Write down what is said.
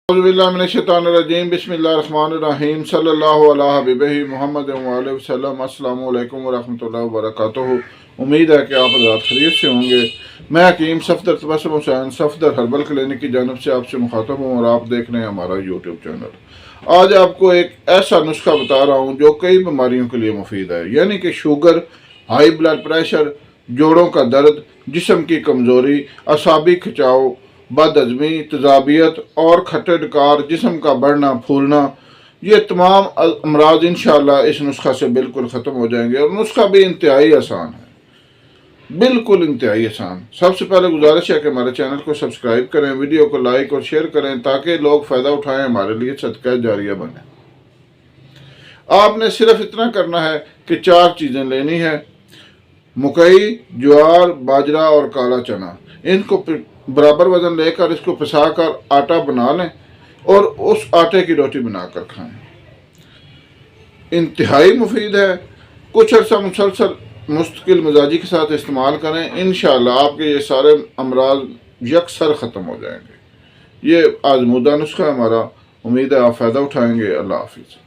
बिस्मिल्लाहिर्रहमानिर्रहीम बिस्मिल्लाहिर्रहमानिर्रहीम सल्लल्लाहु अला हबीबिही मुहम्मद व आलिहि वसल्लम। अस्सलामु अलैकुम व रहमतुल्लाहि व बरकातुहू। उम्मीद है कि आप हज़रात खैरियत से होंगे। मैं हकीम सफदर तबस्सुम हुसैन सफदर हर्बल क्लिनिक की जानब से आपसे मुखातब हूँ और आप देख रहे हैं हमारा यूट्यूब चैनल। आज आपको एक ऐसा नुस्खा बता रहा हूँ जो कई बीमारियों के लिए मुफीद है, यानी कि शुगर, हाई ब्लड प्रेशर, जोड़ों का दर्द, जिस्म की कमज़ोरी, असाबी खिंचाव, बदहज़मी, तेज़ाबियत और खट्टे डकार, जिस्म का बढ़ना फूलना, ये तमाम अमराज इंशाअल्लाह इस नुस्खा से बिल्कुल ख़त्म हो जाएंगे। और नुस्खा भी इंतहाई आसान है, बिल्कुल इंतहाई आसान। सबसे पहले गुजारिश है कि हमारे चैनल को सब्सक्राइब करें, वीडियो को लाइक और शेयर करें ताकि लोग फ़ायदा उठाएं, हमारे लिए सदका जारिया बने। आपने सिर्फ इतना करना है कि 4 चीज़ें लेनी है: मकई, ज्वार, बाजरा और काला चना। इनको बराबर वजन लेकर इसको पिसाकर आटा बना लें और उस आटे की रोटी बनाकर खाएं। इंतहाई मुफीद है। कुछ अर्सा मुसलसल मुस्तकिल मिजाजी के साथ इस्तेमाल करें, इंशाअल्लाह आपके ये सारे अमराज यकसर ख़त्म हो जाएंगे। ये आज़मूदा नुस्खा हमारा, उम्मीद है आप फ़ायदा उठाएंगे। अल्लाह हाफिज़।